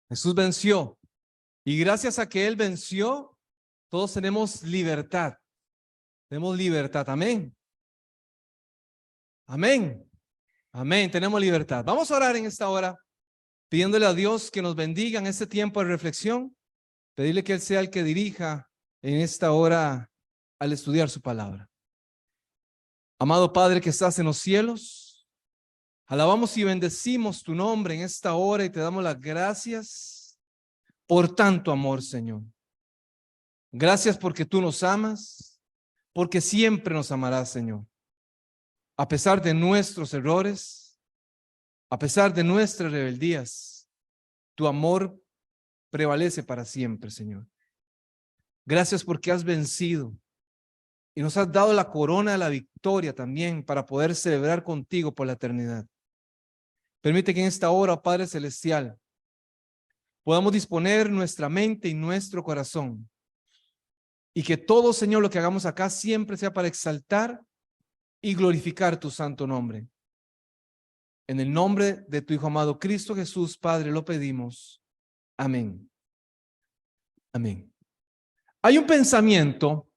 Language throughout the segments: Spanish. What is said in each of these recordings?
Jesús venció. Y gracias a que Él venció, todos tenemos libertad. Tenemos libertad. Amén. Amén. Amén. Tenemos libertad. Vamos a orar en esta hora, pidiéndole a Dios que nos bendiga en este tiempo de reflexión. Pedirle que Él sea el que dirija en esta hora al estudiar su palabra. Amado Padre que estás en los cielos, alabamos y bendecimos tu nombre en esta hora y te damos las gracias por tanto amor, Señor. Gracias porque tú nos amas, porque siempre nos amarás, Señor. A pesar de nuestros errores, a pesar de nuestras rebeldías, tu amor prevalece para siempre, Señor. Gracias porque has vencido y nos has dado la corona de la victoria también para poder celebrar contigo por la eternidad. Permite que en esta hora, Padre Celestial, podamos disponer nuestra mente y nuestro corazón y que todo, Señor, lo que hagamos acá siempre sea para exaltar y glorificar tu santo nombre. En el nombre de tu Hijo amado Cristo Jesús, Padre, lo pedimos. Amén. Amén. Hay un pensamiento,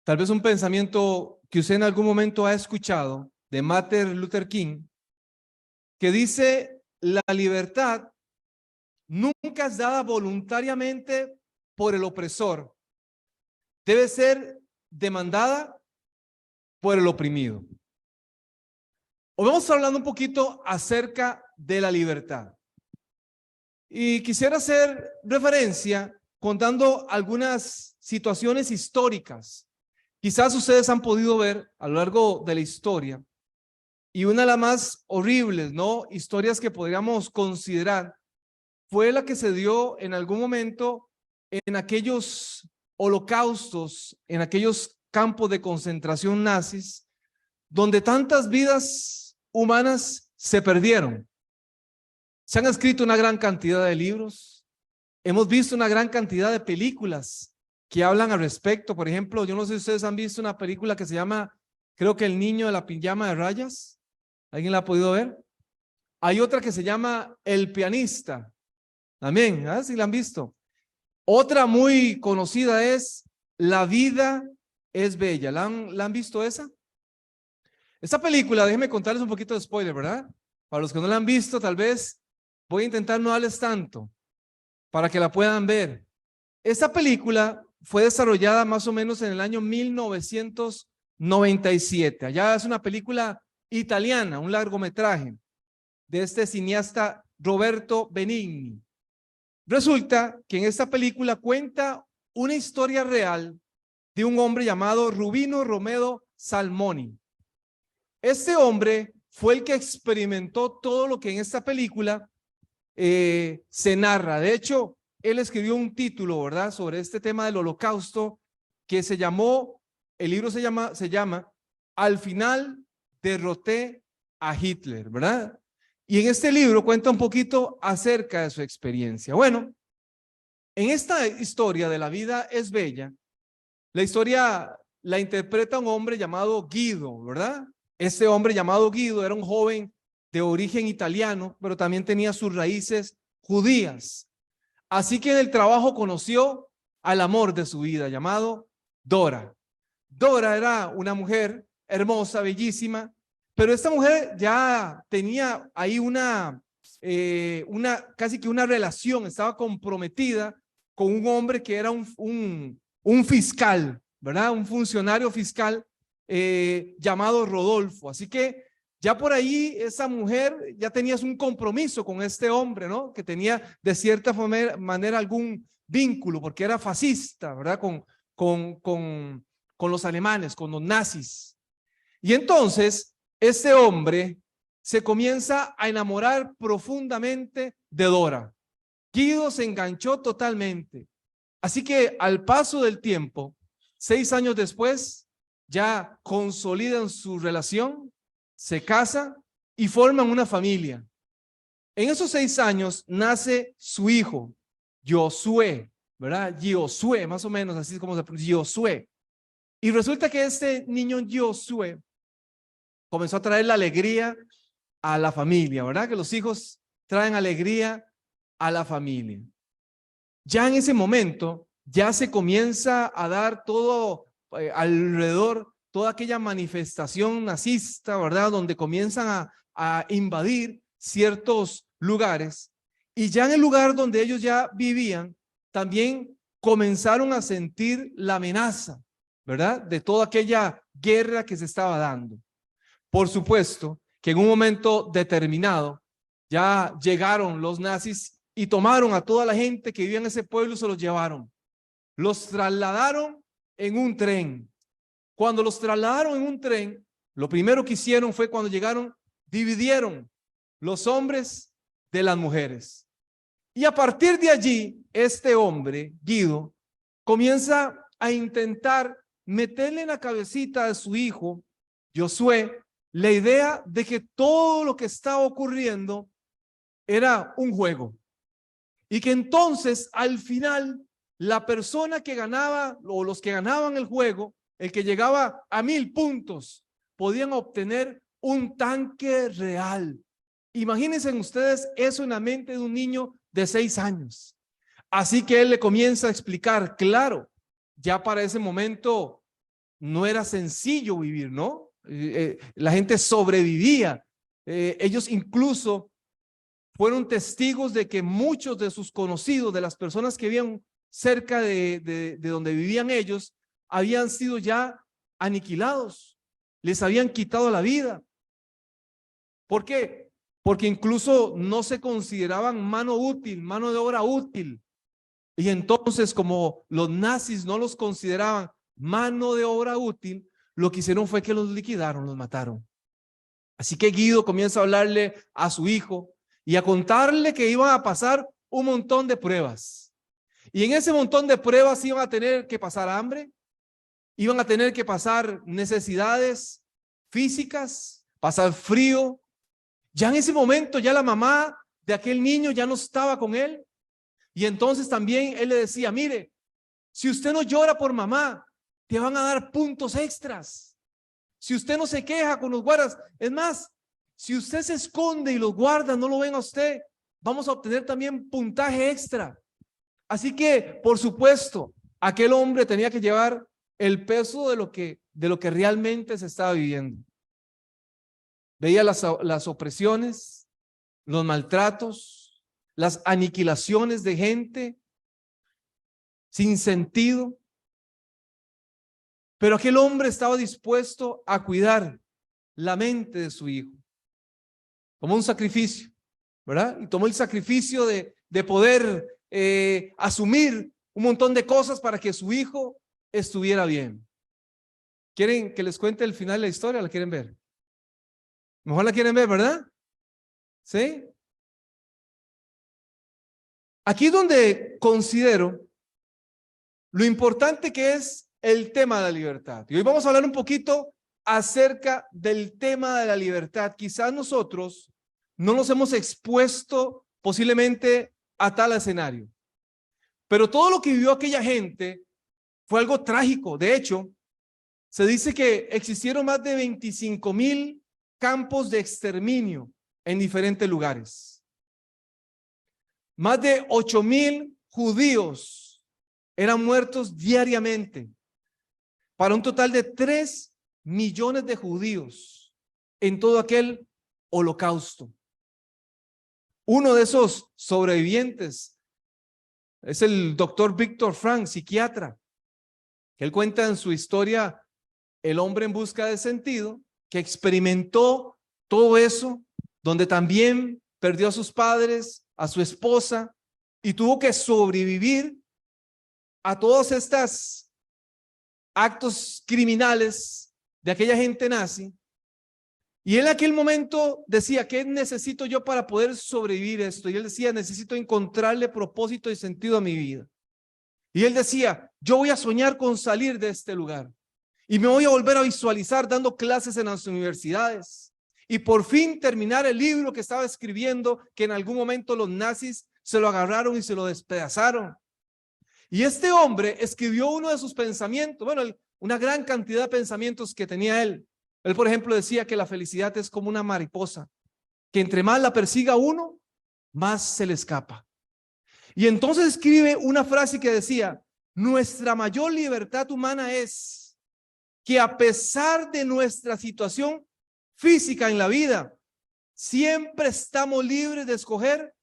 tal vez un pensamiento que usted en algún momento ha escuchado de Martin Luther King, que dice: la libertad nunca es dada voluntariamente por el opresor, debe ser demandada por el oprimido. Hoy vamos a estar hablando un poquito acerca de la libertad. Y quisiera hacer referencia contando algunas situaciones históricas. Quizás ustedes han podido ver a lo largo de la historia, y una de las más horribles, ¿no?, historias que podríamos considerar fue la que se dio en algún momento en aquellos holocaustos, en aquellos campos de concentración nazis, donde tantas vidas humanas se perdieron. Se han escrito una gran cantidad de libros, hemos visto una gran cantidad de películas que hablan al respecto. Por ejemplo, yo no sé si ustedes han visto una película que se llama, creo que El niño de la pijama de rayas. ¿Alguien la ha podido ver? Hay otra que se llama El pianista. También, ¿ah? ¿Sí la han visto? Otra muy conocida es La vida es bella. ¿La han visto esa? Esta película, déjenme contarles un poquito de spoiler, ¿verdad? Para los que no la han visto, tal vez voy a intentar no darles tanto para que la puedan ver. Esta película fue desarrollada más o menos en el año 1997. Allá es una película italiana, un largometraje de este cineasta Roberto Benigni. Resulta que en esta película cuenta una historia real de un hombre llamado Rubino Romero Salmoni. Este hombre fue el que experimentó todo lo que en esta película se narra. De hecho, él escribió un título, ¿verdad?, sobre este tema del holocausto, que se llamó, el libro se llama Al final derroté a Hitler, ¿verdad? Y en este libro cuenta un poquito acerca de su experiencia. Bueno, en esta historia de La vida es bella, la historia la interpreta un hombre llamado Guido, ¿verdad? Este hombre llamado Guido era un joven de origen italiano, pero también tenía sus raíces judías. Así que en el trabajo conoció al amor de su vida, llamado Dora. Dora era una mujer hermosa, bellísima, pero esta mujer ya tenía ahí una casi que una relación, estaba comprometida con un hombre que era un fiscal, ¿verdad? Un funcionario fiscal llamado Rodolfo. Así que ya por ahí esa mujer ya tenía un compromiso con este hombre, ¿no? Que tenía de cierta manera algún vínculo, porque era fascista, ¿verdad? Con los alemanes, con los nazis. Y entonces este hombre se comienza a enamorar profundamente de Dora. Guido se enganchó totalmente. Así que al paso del tiempo, 6 años después, ya consolidan su relación, se casan y forman una familia. En esos 6 años nace su hijo, Josué, ¿verdad? Josué, más o menos así es como se pronuncia, Josué. Y resulta que este niño Josué comenzó a traer la alegría a la familia, ¿verdad? Que los hijos traen alegría a la familia. Ya en ese momento, ya se comienza a dar todo alrededor, toda aquella manifestación nazista, ¿verdad? Donde comienzan a invadir ciertos lugares. Y ya en el lugar donde ellos ya vivían, también comenzaron a sentir la amenaza, ¿verdad? De toda aquella guerra que se estaba dando. Por supuesto que en un momento determinado ya llegaron los nazis y tomaron a toda la gente que vivía en ese pueblo y se los llevaron. Los trasladaron en un tren. Cuando los trasladaron en un tren, lo primero que hicieron fue cuando llegaron, dividieron los hombres de las mujeres. Y a partir de allí, este hombre, Guido, comienza a intentar meterle en la cabecita de su hijo, Josué, la idea de que todo lo que estaba ocurriendo era un juego. Y que entonces, al final, la persona que ganaba o los que ganaban el juego, el que llegaba a 1000 puntos, podían obtener un tanque real. Imagínense ustedes eso en la mente de un niño de 6 años. Así que él le comienza a explicar, claro, ya para ese momento no era sencillo vivir, ¿no? La gente sobrevivía. Ellos incluso fueron testigos de que muchos de sus conocidos, de las personas que vivían cerca de donde vivían ellos, habían sido ya aniquilados, les habían quitado la vida. ¿Por qué? Porque incluso no se consideraban mano útil, mano de obra útil. Y entonces, como los nazis no los consideraban mano de obra útil, lo que hicieron fue que los liquidaron, los mataron. Así que Guido comienza a hablarle a su hijo y a contarle que iban a pasar un montón de pruebas. Y en ese montón de pruebas iban a tener que pasar hambre, iban a tener que pasar necesidades físicas, pasar frío. Ya en ese momento ya la mamá de aquel niño ya no estaba con él. Y entonces también él le decía, mire, si usted no llora por mamá, te van a dar puntos extras. Si usted no se queja con los guardas, es más, si usted se esconde y los guardas no lo ven a usted, vamos a obtener también puntaje extra. Así que, por supuesto, aquel hombre tenía que llevar el peso de lo que realmente se estaba viviendo. Veía las opresiones, los maltratos, las aniquilaciones de gente sin sentido. Pero aquel hombre estaba dispuesto a cuidar la mente de su hijo. Tomó un sacrificio, ¿verdad? Y tomó el sacrificio de poder asumir un montón de cosas para que su hijo estuviera bien. ¿Quieren que les cuente el final de la historia? ¿La quieren ver? Mejor la quieren ver, ¿verdad? ¿Sí? Aquí es donde considero lo importante que es el tema de la libertad. Y hoy vamos a hablar un poquito acerca del tema de la libertad. Quizás nosotros no nos hemos expuesto posiblemente a tal escenario. Pero todo lo que vivió aquella gente fue algo trágico. De hecho, se dice que existieron más de 25,000 campos de exterminio en diferentes lugares. Más de 8,000 judíos eran muertos diariamente, para un total de 3 millones de judíos en todo aquel holocausto. Uno de esos sobrevivientes es el doctor Víctor Frank, psiquiatra, que él cuenta en su historia El hombre en busca de sentido, que experimentó todo eso, donde también perdió a sus padres, a su esposa, y tuvo que sobrevivir a todos estos actos criminales de aquella gente nazi. Y él en aquel momento decía, ¿qué necesito yo para poder sobrevivir esto? Y él decía, necesito encontrarle propósito y sentido a mi vida. Y él decía, yo voy a soñar con salir de este lugar. Y me voy a volver a visualizar dando clases en las universidades. Y por fin terminar el libro que estaba escribiendo, que en algún momento los nazis se lo agarraron y se lo despedazaron. Y este hombre escribió uno de sus pensamientos, bueno, una gran cantidad de pensamientos que tenía él. Él, por ejemplo, decía que la felicidad es como una mariposa, que entre más la persiga uno, más se le escapa. Y entonces escribe una frase que decía: nuestra mayor libertad humana es que a pesar de nuestra situación física en la vida, siempre estamos libres de escoger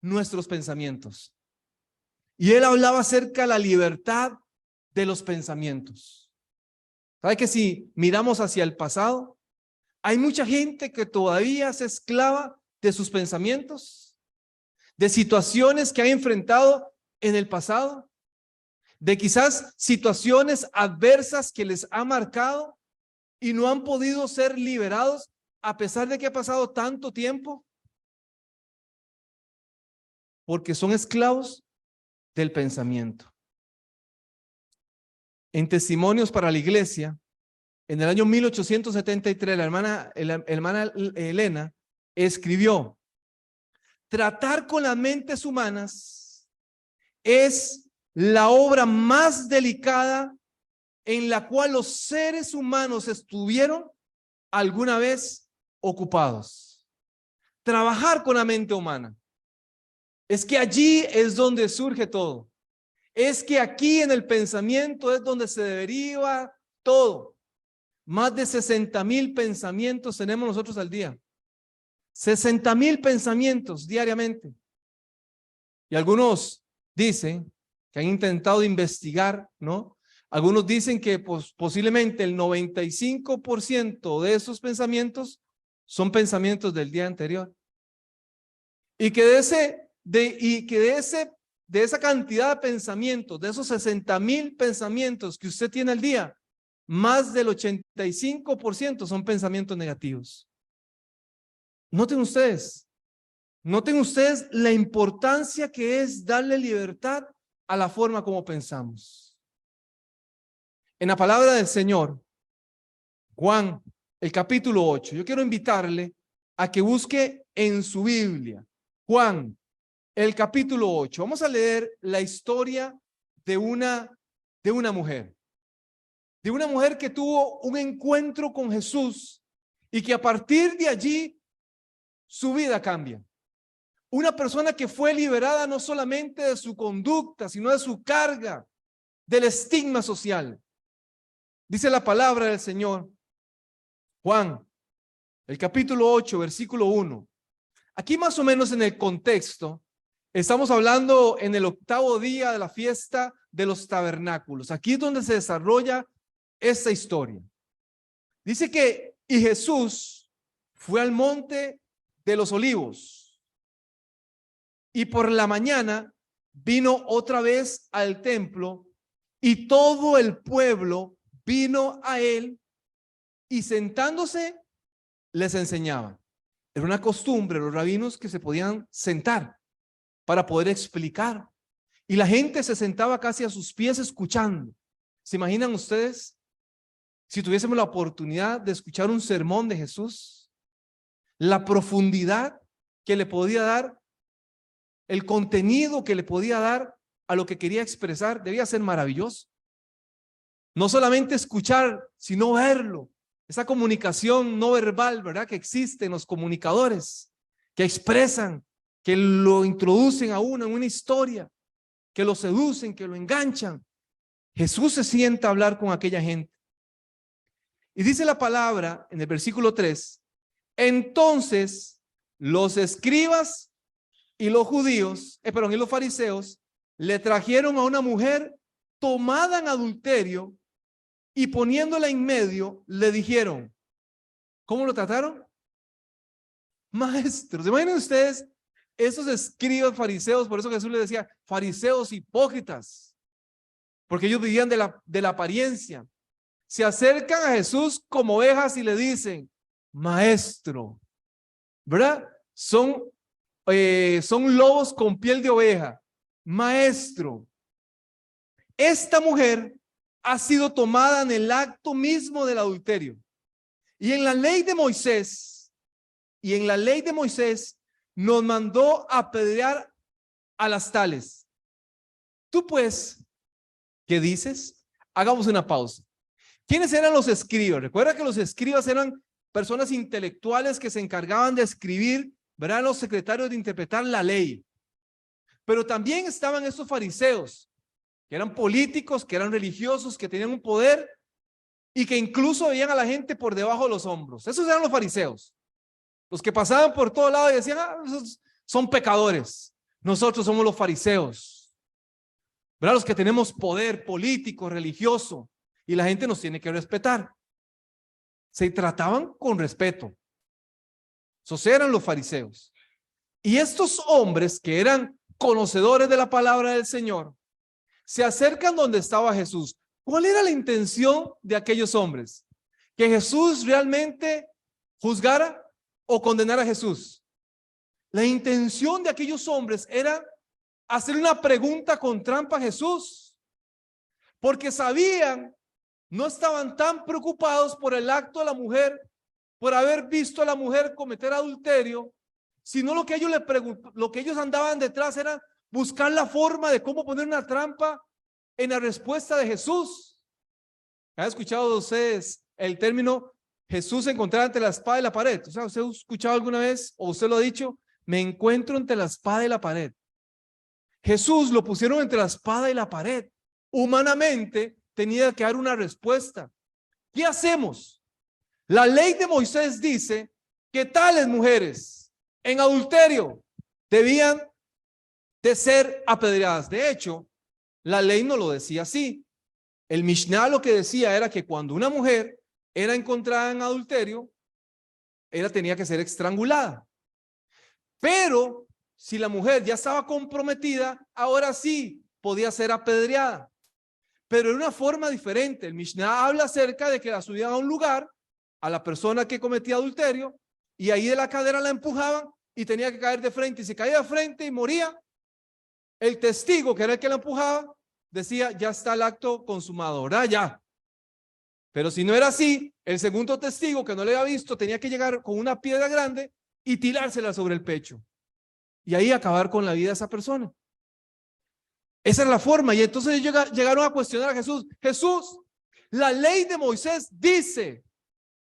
nuestros pensamientos. Y él hablaba acerca de la libertad de los pensamientos. ¿Sabe que si miramos hacia el pasado, hay mucha gente que todavía es esclava de sus pensamientos, de situaciones que han enfrentado en el pasado, de quizás situaciones adversas que les ha marcado y no han podido ser liberados a pesar de que ha pasado tanto tiempo? Porque son esclavos del pensamiento. En Testimonios para la Iglesia, en el año 1873, la hermana Elena escribió: tratar con las mentes humanas es la obra más delicada en la cual los seres humanos estuvieron alguna vez ocupados. Trabajar con la mente humana. Es que allí es donde surge todo. Es que aquí en el pensamiento es donde se deriva todo. Más de 60,000 pensamientos tenemos nosotros al día. 60,000 pensamientos diariamente. Y algunos dicen que han intentado investigar, ¿no? Algunos dicen que posiblemente el 95% de esos pensamientos son pensamientos del día anterior. Y que de esa cantidad de pensamientos, de esos 60,000 pensamientos que usted tiene al día, más del 85% son pensamientos negativos. Noten ustedes la importancia que es darle libertad a la forma como pensamos. En la palabra del Señor, Juan, el capítulo 8, yo quiero invitarle a que busque en su Biblia, Juan, el capítulo 8. Vamos a leer la historia de una mujer. De una mujer que tuvo un encuentro con Jesús y que a partir de allí su vida cambia. Una persona que fue liberada no solamente de su conducta, sino de su carga, del estigma social. Dice la palabra del Señor, Juan, el capítulo 8, versículo 1. Aquí más o menos en el contexto, estamos hablando en el 8º día de la fiesta de los tabernáculos. Aquí es donde se desarrolla esta historia. Dice que y Jesús fue al monte de los olivos y por la mañana vino otra vez al templo y todo el pueblo vino a él y sentándose les enseñaba. Era una costumbre los rabinos que se podían sentar para poder explicar y la gente se sentaba casi a sus pies escuchando. ¿Se imaginan ustedes si tuviésemos la oportunidad de escuchar un sermón de Jesús? La profundidad que le podía dar, el contenido que le podía dar a lo que quería expresar, debía ser maravilloso. No solamente escuchar, sino verlo. Esa comunicación no verbal, ¿verdad? Que existe en los comunicadores, que expresan, que lo introducen a uno en una historia, que lo seducen, que lo enganchan. Jesús se sienta a hablar con aquella gente. Y dice la palabra en el versículo 3, entonces los escribas y los judíos, y los fariseos, le trajeron a una mujer tomada en adulterio y poniéndola en medio, le dijeron, ¿cómo lo trataron? Maestros, imaginen ustedes esos escribas fariseos, por eso Jesús les decía, fariseos hipócritas, porque ellos vivían de la apariencia. Se acercan a Jesús como ovejas y le dicen, maestro, ¿verdad? Son lobos con piel de oveja. Maestro, esta mujer ha sido tomada en el acto mismo del adulterio. Y en la ley de Moisés, nos mandó a apedrear a las tales. Tú pues, ¿qué dices? Hagamos una pausa. ¿Quiénes eran los escribas? Recuerda que los escribas eran personas intelectuales que se encargaban de escribir, ¿verdad? Los secretarios de interpretar la ley. Pero también estaban estos fariseos, que eran políticos, que eran religiosos, que tenían un poder y que incluso veían a la gente por debajo de los hombros. Esos eran los fariseos, los que pasaban por todo lado y decían, esos son pecadores. Nosotros somos los fariseos, ¿verdad? Los que tenemos poder político, religioso, y la gente nos tiene que respetar. Se trataban con respeto. Esos eran los fariseos. Y estos hombres que eran conocedores de la palabra del Señor, se acercan donde estaba Jesús. ¿Cuál era la intención de aquellos hombres? ¿Que Jesús realmente juzgara o condenara a Jesús? La intención de aquellos hombres era hacer una pregunta con trampa a Jesús, porque sabían, no estaban tan preocupados por el acto de la mujer, por haber visto a la mujer cometer adulterio, sino lo que ellos andaban detrás era buscar la forma de cómo poner una trampa en la respuesta de Jesús. ¿Han escuchado ustedes el término Jesús se encontraba entre la espada y la pared? O sea, ¿usted ha escuchado alguna vez o usted lo ha dicho? Me encuentro entre la espada y la pared. Jesús lo pusieron entre la espada y la pared. Humanamente tenía que dar una respuesta. ¿Qué hacemos? La ley de Moisés dice que tales mujeres en adulterio debían de ser apedreadas. De hecho, la ley no lo decía así. El Mishnah lo que decía era que cuando una mujer era encontrada en adulterio, ella tenía que ser estrangulada. Pero si la mujer ya estaba comprometida, ahora sí podía ser apedreada. Pero de una forma diferente. El Mishnah habla acerca de que la subían a un lugar, a la persona que cometía adulterio, y ahí de la cadera la empujaban y tenía que caer de frente. Y si caía de frente y moría, el testigo, que era el que la empujaba, decía, ya está el acto consumado, ¿verdad? Ya. Pero si no era así, el segundo testigo que no le había visto tenía que llegar con una piedra grande y tirársela sobre el pecho. Y ahí acabar con la vida de esa persona. Esa era la forma. Y entonces ellos llegaron a cuestionar a Jesús. Jesús, la ley de Moisés dice,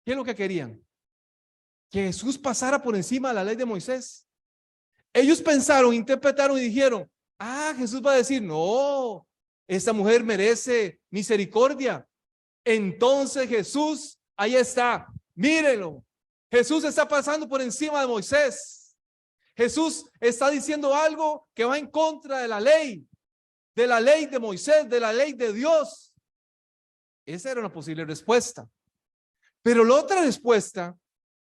¿qué es lo que querían? Que Jesús pasara por encima de la ley de Moisés. Ellos pensaron, interpretaron y dijeron, Jesús va a decir, no, esta mujer merece misericordia. Entonces Jesús, ahí está, mírenlo. Jesús está pasando por encima de Moisés. Jesús está diciendo algo que va en contra de la ley de Moisés, de la ley de Dios. Esa era una posible respuesta. Pero la otra respuesta,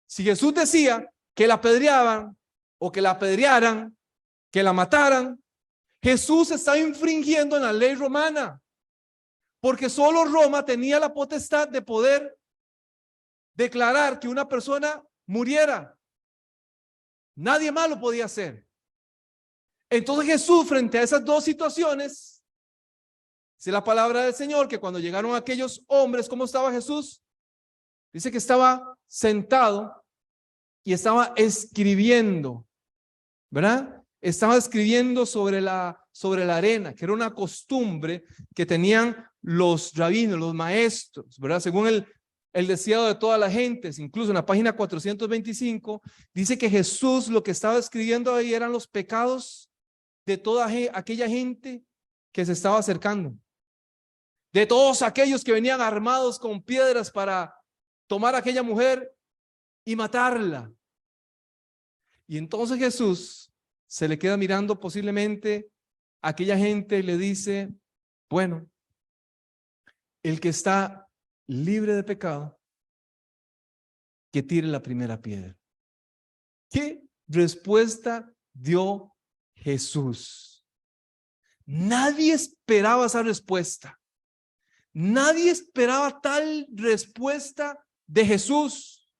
si Jesús decía que la apedreaban o que la apedrearan, que la mataran, Jesús está infringiendo en la ley romana, porque solo Roma tenía la potestad de poder declarar que una persona muriera. Nadie más lo podía hacer. Entonces Jesús, frente a esas dos situaciones, dice la palabra del Señor que cuando llegaron aquellos hombres, ¿cómo estaba Jesús? Dice que estaba sentado y estaba escribiendo, ¿verdad? Estaba escribiendo sobre la arena, que era una costumbre que tenían los rabinos, los maestros, ¿verdad? Según el deseado de todas las gentes. Incluso en la página 425 dice que Jesús lo que estaba escribiendo ahí eran los pecados de toda aquella gente que se estaba acercando, de todos aquellos que venían armados con piedras para tomar a aquella mujer y matarla. Y entonces Jesús se le queda mirando posiblemente a aquella gente y le dice, bueno, el que está libre de pecado, que tire la primera piedra. ¿Qué respuesta dio Jesús? Nadie esperaba esa respuesta. Nadie esperaba tal respuesta de Jesús.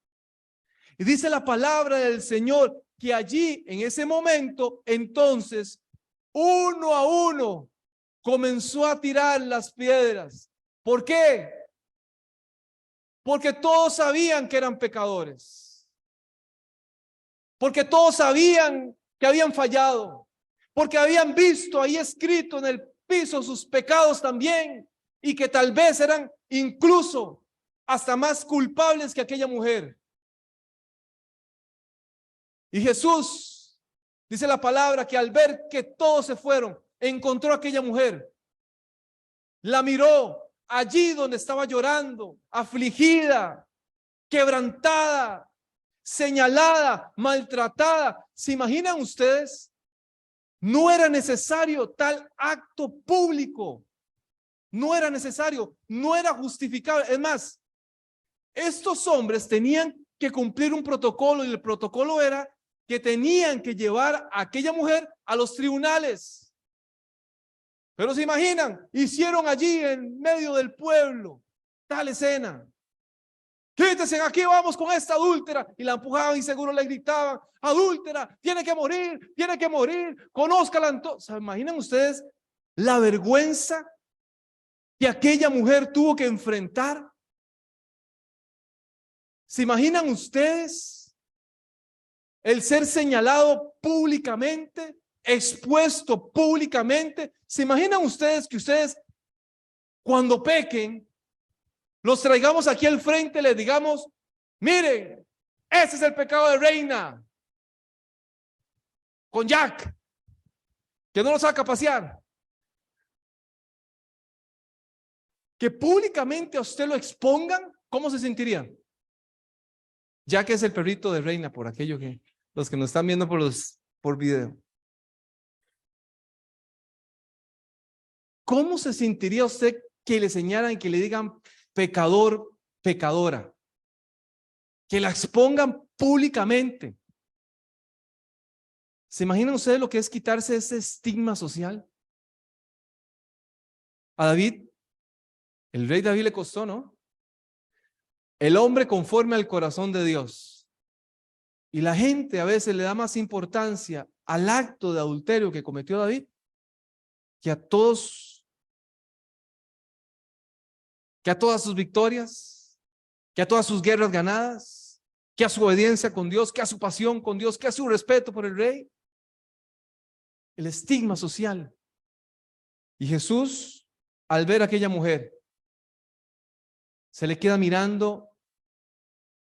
Y dice la palabra del Señor que allí, en ese momento, entonces, uno a uno, comenzó a tirar las piedras. ¿Por qué? Porque todos sabían que eran pecadores. Porque todos sabían que habían fallado. Porque habían visto ahí escrito en el piso sus pecados también. Y que tal vez eran incluso hasta más culpables que aquella mujer. Y Jesús Dice la palabra que al ver que todos se fueron, encontró a aquella mujer, la miró allí donde estaba llorando, afligida, quebrantada, señalada, maltratada. ¿Se imaginan ustedes? No era necesario tal acto público. No era necesario, no era justificable. Es más, estos hombres tenían que cumplir un protocolo, y el protocolo era que tenían que llevar a aquella mujer a los tribunales. Pero se imaginan, hicieron allí en medio del pueblo tal escena. Quítense, aquí vamos con esta adúltera. Y la empujaban y seguro le gritaban, adúltera, tiene que morir, conózcala. ¿Se imaginan ustedes la vergüenza que aquella mujer tuvo que enfrentar? ¿Se imaginan ustedes el ser señalado públicamente, expuesto públicamente? ¿Se imaginan ustedes que ustedes, cuando pequen, los traigamos aquí al frente, les digamos, miren, ese es el pecado de Reina, con Jack, que no lo saca a pasear? Que públicamente a usted lo expongan, ¿cómo se sentirían? Jack es el perrito de Reina, por aquello que los que nos están viendo por video. ¿Cómo se sentiría usted que le señalan y que le digan pecador, pecadora? Que la expongan públicamente. ¿Se imaginan ustedes lo que es quitarse ese estigma social? A David, el rey David, le costó, ¿no? El hombre conforme al corazón de Dios. Y la gente a veces le da más importancia al acto de adulterio que cometió David que a todas sus victorias, que a todas sus guerras ganadas, que a su obediencia con Dios, que a su pasión con Dios, que a su respeto por el rey. El estigma social. Y Jesús, al ver a aquella mujer, se le queda mirando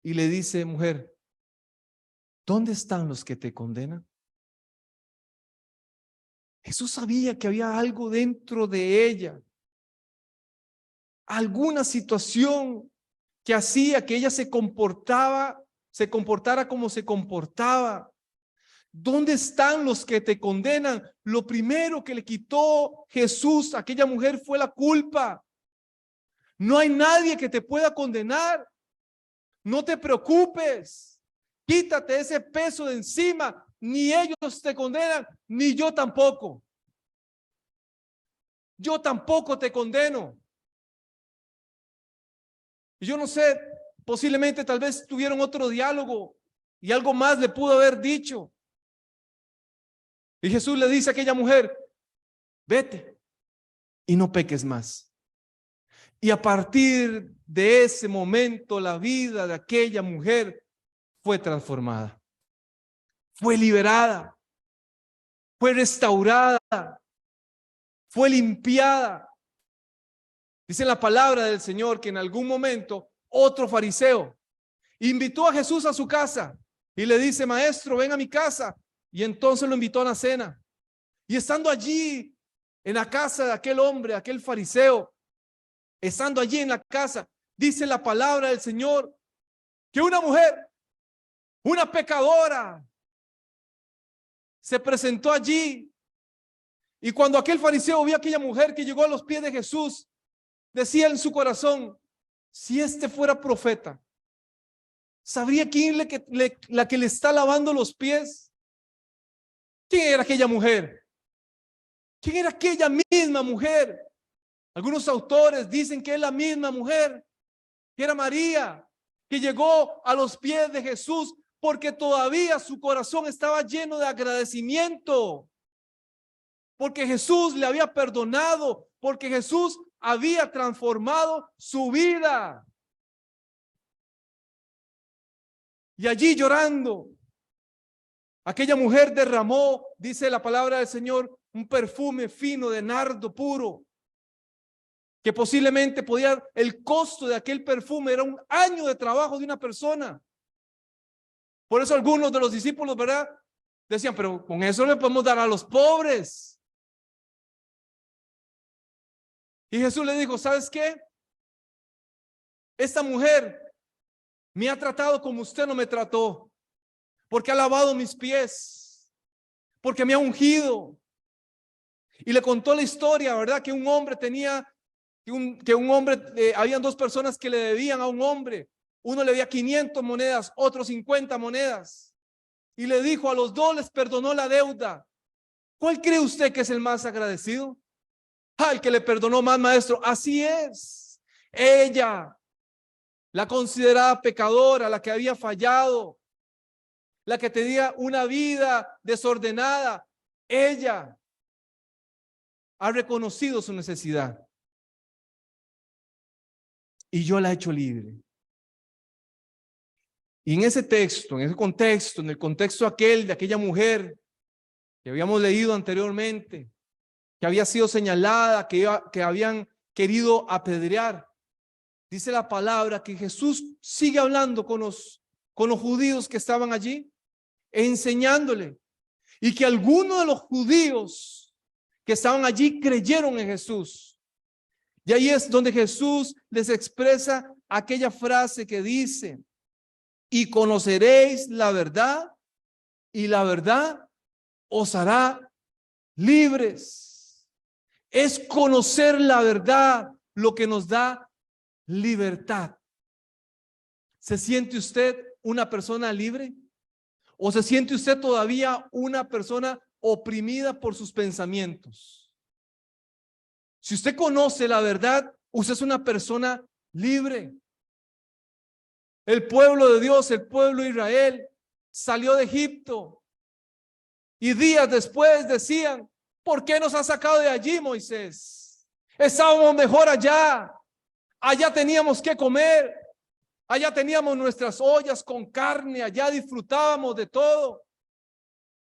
y le dice, mujer, ¿dónde están los que te condenan? Jesús sabía que había algo dentro de ella, alguna situación que hacía que ella se comportara como se comportaba. ¿Dónde están los que te condenan? Lo primero que le quitó Jesús a aquella mujer fue la culpa. No hay nadie que te pueda condenar. No te preocupes. Quítate ese peso de encima. Ni ellos te condenan, ni yo tampoco. Yo tampoco te condeno. Y yo no sé, posiblemente tal vez tuvieron otro diálogo y algo más le pudo haber dicho. Y Jesús le dice a aquella mujer, vete y no peques más. Y a partir de ese momento la vida de aquella mujer fue transformada, fue liberada, fue restaurada, fue limpiada. Dice la palabra del Señor que en algún momento otro fariseo invitó a Jesús a su casa y le dice, maestro, ven a mi casa. Y entonces lo invitó a la cena. Y estando allí en la casa de aquel hombre, aquel fariseo, estando allí en la casa, dice la palabra del Señor que una mujer, una pecadora, se presentó allí. Y cuando aquel fariseo vio a aquella mujer que llegó a los pies de Jesús, decía en su corazón, si este fuera profeta, ¿sabría quién la que le está lavando los pies? ¿Quién era aquella mujer? ¿Quién era aquella misma mujer? Algunos autores dicen que es la misma mujer, que era María, que llegó a los pies de Jesús porque todavía su corazón estaba lleno de agradecimiento, porque Jesús le había perdonado, porque Jesús había transformado su vida. Y allí llorando, aquella mujer derramó, dice la palabra del Señor, un perfume fino de nardo puro, que posiblemente el costo de aquel perfume era un año de trabajo de una persona. Por eso algunos de los discípulos, ¿verdad?, Decían, pero con eso le podemos dar a los pobres. Y Jesús le dijo, ¿sabes qué? Esta mujer me ha tratado como usted no me trató, porque ha lavado mis pies, porque me ha ungido. Y le contó la historia, ¿verdad? Que un hombre tenía, habían dos personas que le debían a un hombre. Uno le debía 500 monedas, otro 50 monedas. Y le dijo, a los dos les perdonó la deuda. ¿Cuál cree usted que es el más agradecido? El que le perdonó más, maestro. Así es. Ella, la considerada pecadora, la que había fallado, la que tenía una vida desordenada, ella ha reconocido su necesidad. Y yo la he hecho libre. Y en ese texto, en ese contexto, en el contexto aquel de aquella mujer que habíamos leído anteriormente, que había sido señalada, que habían querido apedrear, dice la palabra que Jesús sigue hablando con los judíos que estaban allí, enseñándole, y que algunos de los judíos que estaban allí creyeron en Jesús. Y ahí es donde Jesús les expresa aquella frase que dice, y conoceréis la verdad, y la verdad os hará libres. Es conocer la verdad lo que nos da libertad. ¿Se siente usted una persona libre? ¿O se siente usted todavía una persona oprimida por sus pensamientos? Si usted conoce la verdad, usted es una persona libre. El pueblo de Dios, el pueblo de Israel, salió de Egipto. Y días después decían, ¿por qué nos has sacado de allí, Moisés? Estábamos mejor allá. Allá teníamos que comer. Allá teníamos nuestras ollas con carne. Allá disfrutábamos de todo.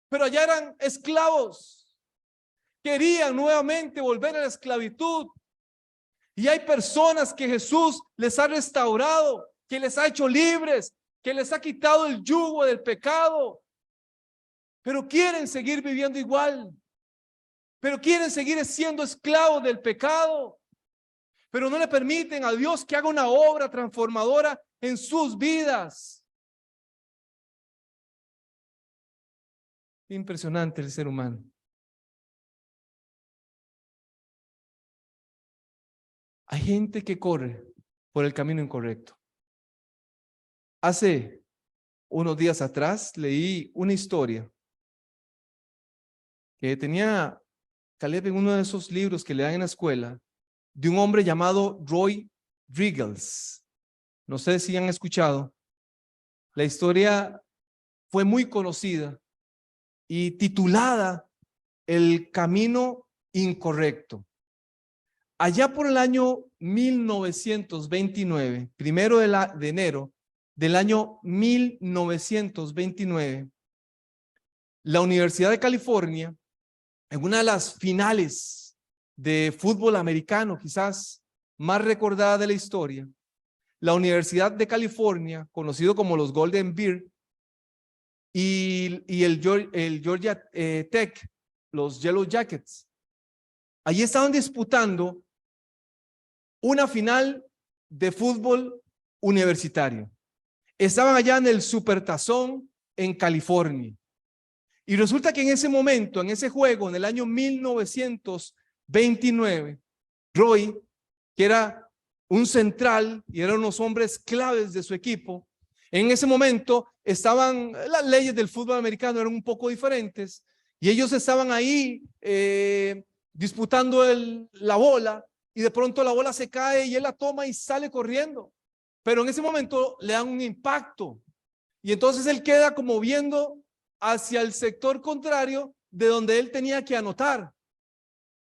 Pero allá eran esclavos. Querían nuevamente volver a la esclavitud. Y hay personas que Jesús les ha restaurado, que les ha hecho libres, que les ha quitado el yugo del pecado. Pero quieren seguir viviendo igual. Pero quieren seguir siendo esclavos del pecado. Pero no le permiten a Dios que haga una obra transformadora en sus vidas. Impresionante el ser humano. Hay gente que corre por el camino incorrecto. Hace unos días atrás leí una historia que tenía Caleb en uno de esos libros que le dan en la escuela, de un hombre llamado Roy Riggles. No sé si han escuchado. La historia fue muy conocida y titulada El camino incorrecto. Allá por el año 1929, primero de enero del año 1929, la Universidad de California, en una de las finales de fútbol americano, quizás más recordada de la historia, la Universidad de California, conocido como los Golden Bear, y el Georgia Tech, los Yellow Jackets, allí estaban disputando una final de fútbol universitario. Estaban allá en el Supertazón en California. Y resulta que en ese momento, en ese juego, en el año 1929, Roy, que era un central y eran unos hombres claves de su equipo, en ese momento estaban, las leyes del fútbol americano eran un poco diferentes y ellos estaban ahí disputando la bola y de pronto la bola se cae y él la toma y sale corriendo. Pero en ese momento le dan un impacto y entonces él queda como viendo hacia el sector contrario de donde él tenía que anotar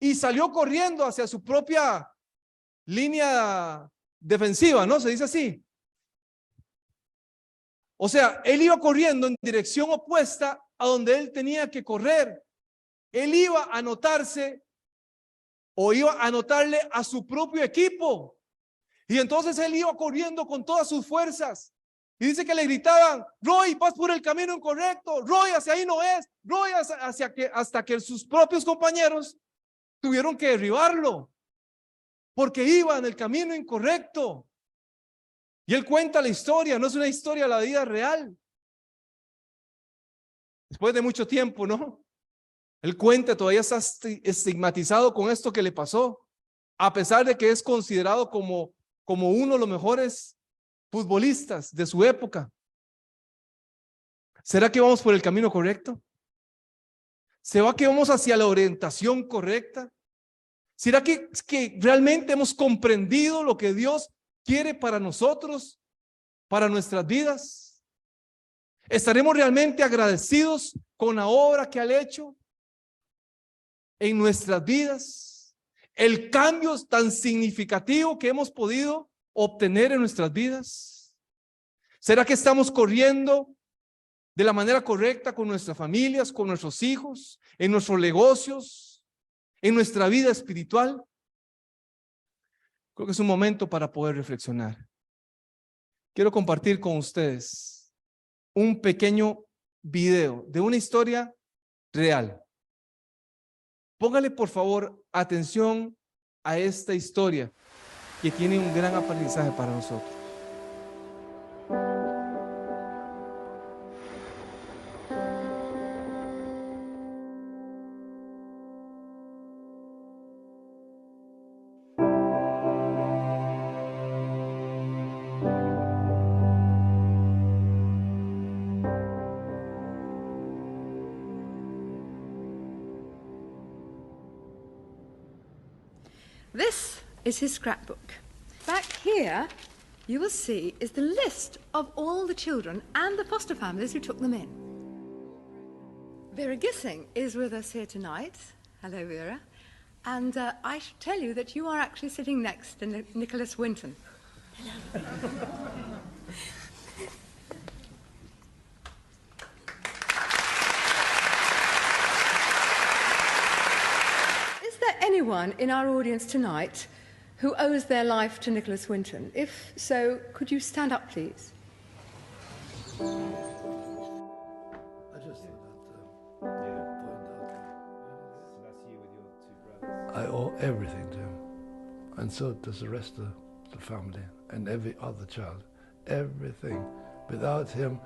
y salió corriendo hacia su propia línea defensiva, ¿no? Se dice así. O sea, él iba corriendo en dirección opuesta a donde él tenía que correr. Él iba a anotarse o iba a anotarle a su propio equipo. Y entonces él iba corriendo con todas sus fuerzas. Y dice que le gritaban: Roy, vas por el camino incorrecto, Roy, hacia ahí no es, Roy, hasta que sus propios compañeros tuvieron que derribarlo, porque iba en el camino incorrecto. Y él cuenta la historia, no es una historia de la vida real. Después de mucho tiempo, ¿no? Él cuenta, todavía está estigmatizado con esto que le pasó, a pesar de que es considerado como uno de los mejores futbolistas de su época. ¿Será que vamos por el camino correcto? ¿Será que vamos hacia la orientación correcta? ¿Será que realmente hemos comprendido lo que Dios quiere para nosotros, para nuestras vidas? ¿Estaremos realmente agradecidos con la obra que ha hecho en nuestras vidas? ¿El cambio tan significativo que hemos podido obtener en nuestras vidas? ¿Será que estamos corriendo de la manera correcta con nuestras familias, con nuestros hijos, en nuestros negocios, en nuestra vida espiritual? Creo que es un momento para poder reflexionar. Quiero compartir con ustedes un pequeño video de una historia real. Póngale por favor atención a esta historia que tiene un gran aprendizaje para nosotros. This is his scrapbook. Back here, you will see, is the list of all the children and the foster families who took them in. Vera Gissing is with us here tonight. Hello, Vera. And I should tell you that you are actually sitting next to Nicholas Winton. Hello. Anyone in our audience tonight who owes their life to Nicholas Winton? If so, could you stand up, please? I just thought that I owe everything to him, and so does the rest of the family and every other child. Everything. Without him,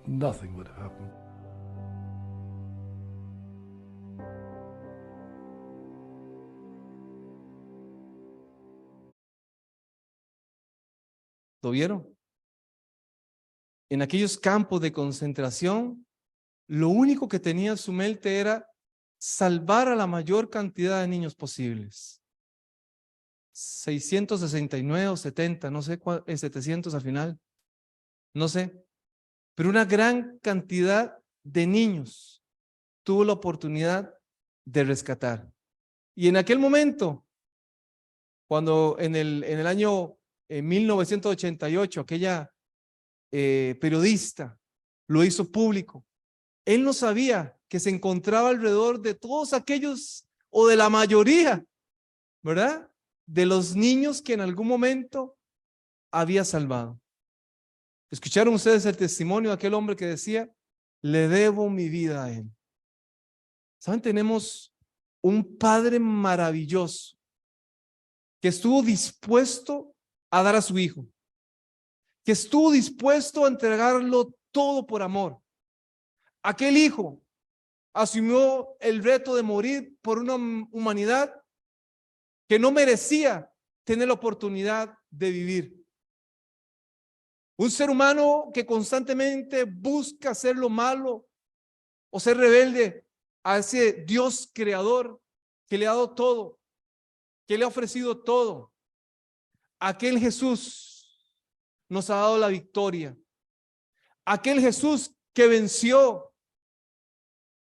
nothing would have happened. ¿Lo vieron? En aquellos campos de concentración, lo único que tenía en su mente era salvar a la mayor cantidad de niños posibles. 669 o 70, no sé cuál, 700 al final, no sé. Pero una gran cantidad de niños tuvo la oportunidad de rescatar. Y en aquel momento, cuando en el año 1988, aquella periodista lo hizo público, él no sabía que se encontraba alrededor de todos aquellos, o de la mayoría, ¿verdad?, de los niños que en algún momento había salvado. ¿Escucharon ustedes el testimonio de aquel hombre que decía: le debo mi vida a él? ¿Saben? Tenemos un Padre maravilloso que estuvo dispuesto a dar a su hijo, que estuvo dispuesto a entregarlo todo por amor. Aquel hijo asumió el reto de morir por una humanidad que no merecía tener la oportunidad de vivir. Un ser humano que constantemente busca hacer lo malo o ser rebelde a ese Dios creador que le ha dado todo, que le ha ofrecido todo. Aquel Jesús nos ha dado la victoria. Aquel Jesús que venció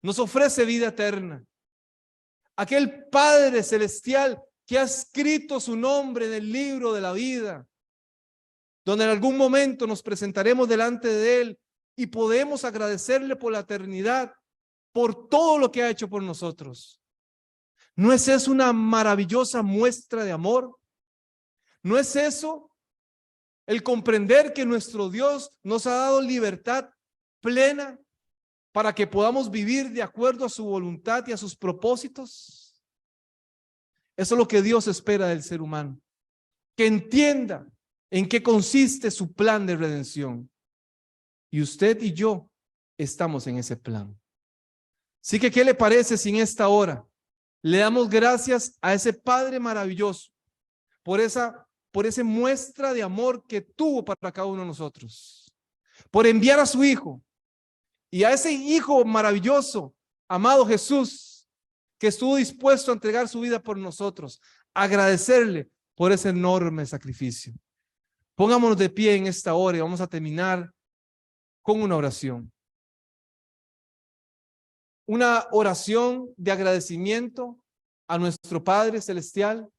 nos ofrece vida eterna. Aquel Padre celestial que ha escrito su nombre en el libro de la vida, donde en algún momento nos presentaremos delante de Él y podemos agradecerle por la eternidad, por todo lo que ha hecho por nosotros. ¿No es eso una maravillosa muestra de amor? ¿No es eso el comprender que nuestro Dios nos ha dado libertad plena para que podamos vivir de acuerdo a su voluntad y a sus propósitos. Eso es lo que Dios espera del ser humano, que entienda en qué consiste su plan de redención. Y usted y yo estamos en ese plan. Así que, ¿qué le parece si en esta hora le damos gracias a ese Padre maravilloso por esa muestra de amor que tuvo para cada uno de nosotros, por enviar a su Hijo, y a ese Hijo maravilloso, amado Jesús, que estuvo dispuesto a entregar su vida por nosotros, agradecerle por ese enorme sacrificio? Pongámonos de pie en esta hora y vamos a terminar con una oración. Una oración de agradecimiento a nuestro Padre Celestial.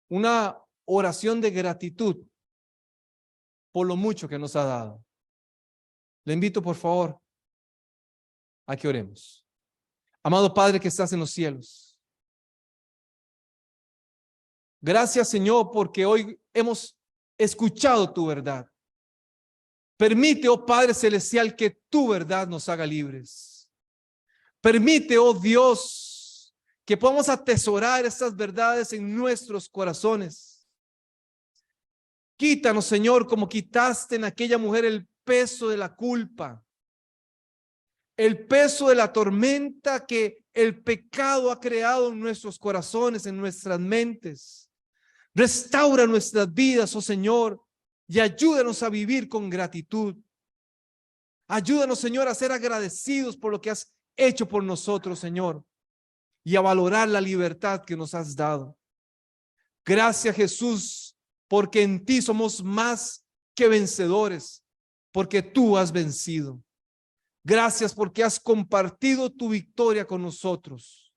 Una oración de gratitud por lo mucho que nos ha dado. Le invito, por favor, a que oremos. Amado Padre que estás en los cielos, gracias, Señor, porque hoy hemos escuchado tu verdad. Permite, oh Padre Celestial, que tu verdad nos haga libres. Permite, oh Dios, que podamos atesorar estas verdades en nuestros corazones. Quítanos, Señor, como quitaste en aquella mujer el peso de la culpa, el peso de la tormenta que el pecado ha creado en nuestros corazones, en nuestras mentes. Restaura nuestras vidas, oh Señor, y ayúdanos a vivir con gratitud. Ayúdanos, Señor, a ser agradecidos por lo que has hecho por nosotros, Señor, y a valorar la libertad que nos has dado. Gracias, Jesús, porque en ti somos más que vencedores, porque tú has vencido. Gracias porque has compartido tu victoria con nosotros.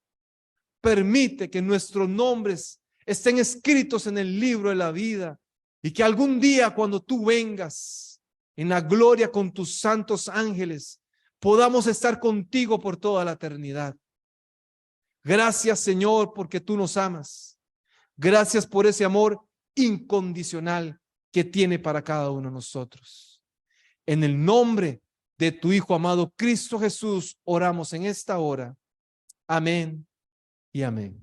Permite que nuestros nombres estén escritos en el libro de la vida y que algún día, cuando tú vengas en la gloria con tus santos ángeles, podamos estar contigo por toda la eternidad. Gracias, Señor, porque tú nos amas. Gracias por ese amor incondicional que tiene para cada uno de nosotros. En el nombre de tu Hijo amado Cristo Jesús, oramos en esta hora. Amén y amén.